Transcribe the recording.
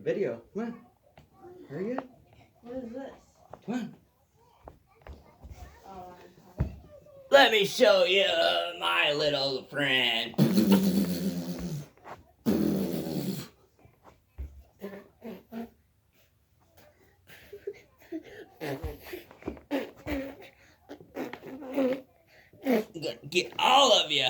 Video. Come on. Hurry up. What is this? Come on. Oh, Let me show you my little friend. I'm gonna get all of you.